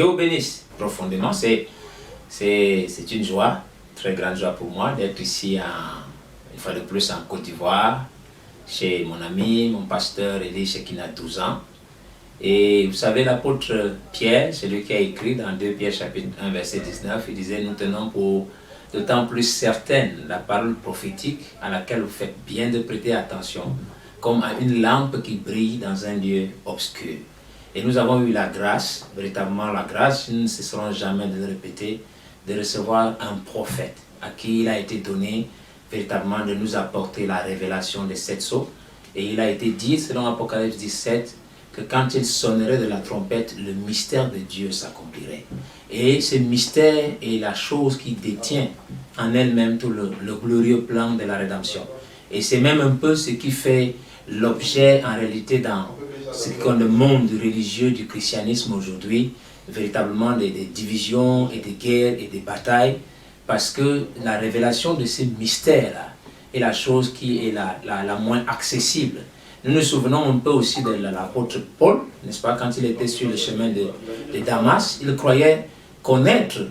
Dieu vous bénisse profondément. C'est une joie, très grande joie pour moi d'être ici, une fois de plus, en Côte d'Ivoire, chez mon ami, mon pasteur Elie Shekina 12 ans. Et vous savez, l'apôtre Pierre, c'est lui qui a écrit dans 2 Pierre chapitre 1 verset 19, il disait: nous tenons pour d'autant plus certaine la parole prophétique à laquelle vous faites bien de prêter attention, comme à une lampe qui brille dans un lieu obscur. Et nous avons eu la grâce, véritablement la grâce, nous ne cesserons jamais de le répéter, de recevoir un prophète à qui il a été donné véritablement de nous apporter la révélation des 7 sceaux. Et il a été dit, selon Apocalypse 17, que quand il sonnerait de la trompette, le mystère de Dieu s'accomplirait. Et ce mystère est la chose qui détient en elle-même tout le glorieux plan de la rédemption. Et c'est même un peu ce qui fait l'objet en réalité dans ce qu'on le monde religieux du christianisme aujourd'hui, véritablement des divisions et des guerres et des batailles, parce que la révélation de ces mystères-là est la chose qui est la moins accessible. Nous nous souvenons un peu aussi de l'apôtre Paul, n'est-ce pas, quand il était sur le chemin de Damas, il croyait connaître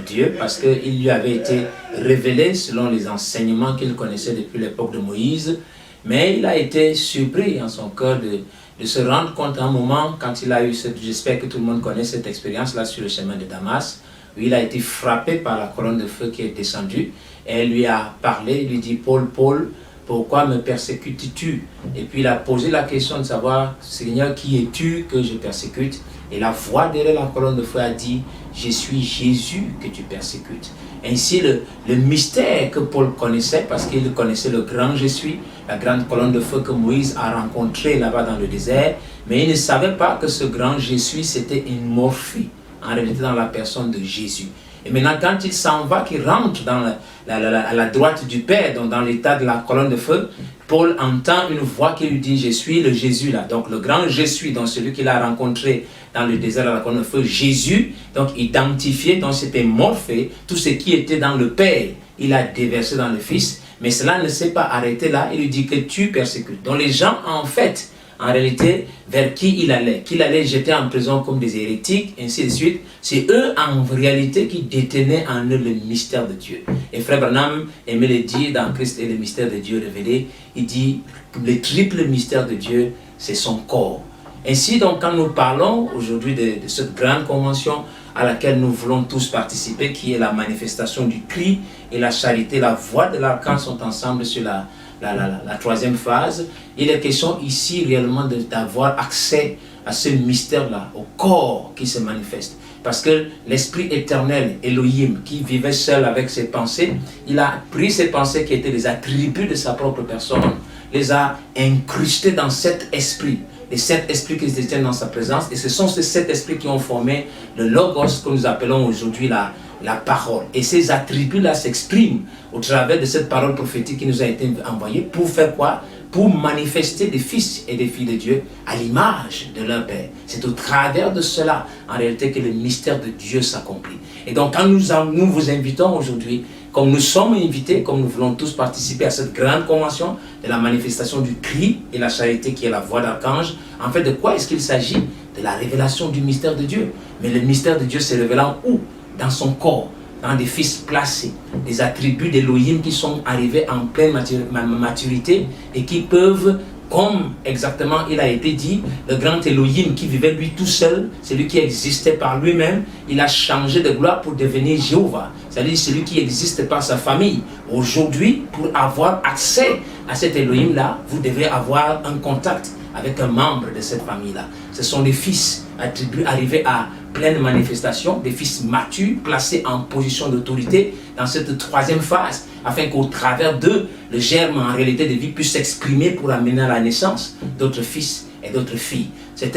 Dieu parce qu'il lui avait été révélé selon les enseignements qu'il connaissait depuis l'époque de Moïse, mais il a été surpris en son cœur de se rendre compte à un moment, quand il a eu cette, j'espère que tout le monde connaît cette expérience-là sur le chemin de Damas, où il a été frappé par la colonne de feu qui est descendue, et elle lui a parlé, il lui dit: Paul, Paul, pourquoi me persécutes-tu? Et puis il a posé la question de savoir: Seigneur, qui es-tu que je persécute? Et la voix derrière la colonne de feu a dit: je suis Jésus que tu persécutes. Ainsi le mystère que Paul connaissait, parce qu'il connaissait le grand je suis, la grande colonne de feu que Moïse a rencontrée là-bas dans le désert, mais il ne savait pas que ce grand je suis, c'était une morphie, en réalité dans la personne de Jésus. Et maintenant, quand il s'en va, qu'il rentre à la droite du Père, donc dans l'état de la colonne de feu, Paul entend une voix qui lui dit: je suis le Jésus là. Donc le grand je suis, donc celui qu'il a rencontré dans le désert de la colonne de feu, Jésus, donc identifié, donc c'était morphé, tout ce qui était dans le Père, il a déversé dans le Fils, mais cela ne s'est pas arrêté là, il lui dit que tu persécutes. Donc les gens en fait, en réalité, vers qui il allait, qu'il allait jeter en prison comme des hérétiques, ainsi de suite, c'est eux en réalité qui détenaient en eux le mystère de Dieu. Et Frère Branham aimait le dire dans Christ et le mystère de Dieu révélé, il dit que le triple mystère de Dieu, c'est son corps. Ainsi donc, quand nous parlons aujourd'hui de cette grande convention à laquelle nous voulons tous participer, qui est la manifestation du cri et la charité, la voix de l'archange sont ensemble sur la troisième phase, il est question ici réellement d'avoir accès à ce mystère-là, au corps qui se manifeste. Parce que l'Esprit éternel, Elohim, qui vivait seul avec ses pensées, il a pris ces pensées qui étaient les attributs de sa propre personne, les a incrustés dans cet esprit, les 7 esprits qui étaient dans sa présence, et ce sont ces 7 esprits qui ont formé le Logos que nous appelons aujourd'hui la parole. Et ces attributs-là s'expriment au travers de cette parole prophétique qui nous a été envoyée pour faire quoi? Pour manifester des fils et des filles de Dieu à l'image de leur Père. C'est au travers de cela, en réalité, que le mystère de Dieu s'accomplit. Et donc, quand nous vous invitons aujourd'hui, comme nous sommes invités, comme nous voulons tous participer à cette grande convention de la manifestation du cri et la charité qui est la voix d'archange, en fait, de quoi est-ce qu'il s'agit? De la révélation du mystère de Dieu. Mais le mystère de Dieu se révélant où? Dans son corps, dans des fils placés, des attributs d'Elohim qui sont arrivés en pleine maturité et qui peuvent, comme exactement il a été dit, le grand Elohim qui vivait lui tout seul, celui qui existait par lui-même, il a changé de gloire pour devenir Jéhovah, c'est-à-dire celui qui existe par sa famille. Aujourd'hui, pour avoir accès à cet Elohim-là, vous devez avoir un contact avec un membre de cette famille-là. Ce sont des fils attribués arrivés à pleine manifestation, des fils matures placés en position d'autorité dans cette troisième phase, afin qu'au travers d'eux, le germe en réalité de vie puisse s'exprimer pour amener à la naissance d'autres fils et d'autres filles. C'est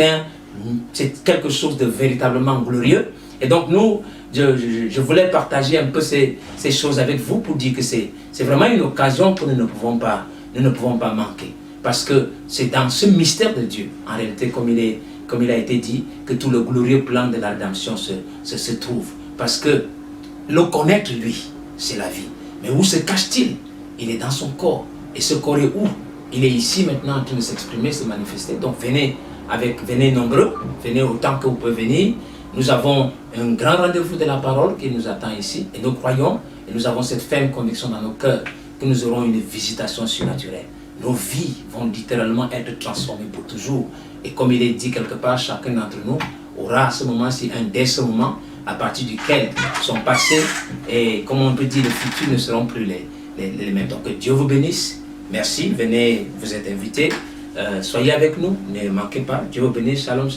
quelque chose de véritablement glorieux. Et donc nous, je voulais partager un peu ces choses avec vous pour dire que c'est vraiment une occasion que nous ne pouvons pas manquer. Parce que c'est dans ce mystère de Dieu, en réalité, comme il a été dit, que tout le glorieux plan de la rédemption se trouve. Parce que le connaître, lui, c'est la vie. Mais où se cache-t-il? Il est dans son corps. Et ce corps est où? Il est ici maintenant en train de s'exprimer, se manifester. Donc venez nombreux, venez autant que vous pouvez venir. Nous avons un grand rendez-vous de la parole qui nous attend ici et nous croyons et nous avons cette ferme conviction dans nos cœurs que nous aurons une visitation surnaturelle. Nos vies vont littéralement être transformées pour toujours. Et comme il est dit quelque part, chacun d'entre nous aura à ce moment-ci un dès ce moment à partir duquel son passé et, comme on peut dire, le futur ne seront plus les mêmes. Donc que Dieu vous bénisse. Merci, venez, vous êtes invités. Soyez avec nous, ne manquez pas. Dieu vous bénisse. Shalom.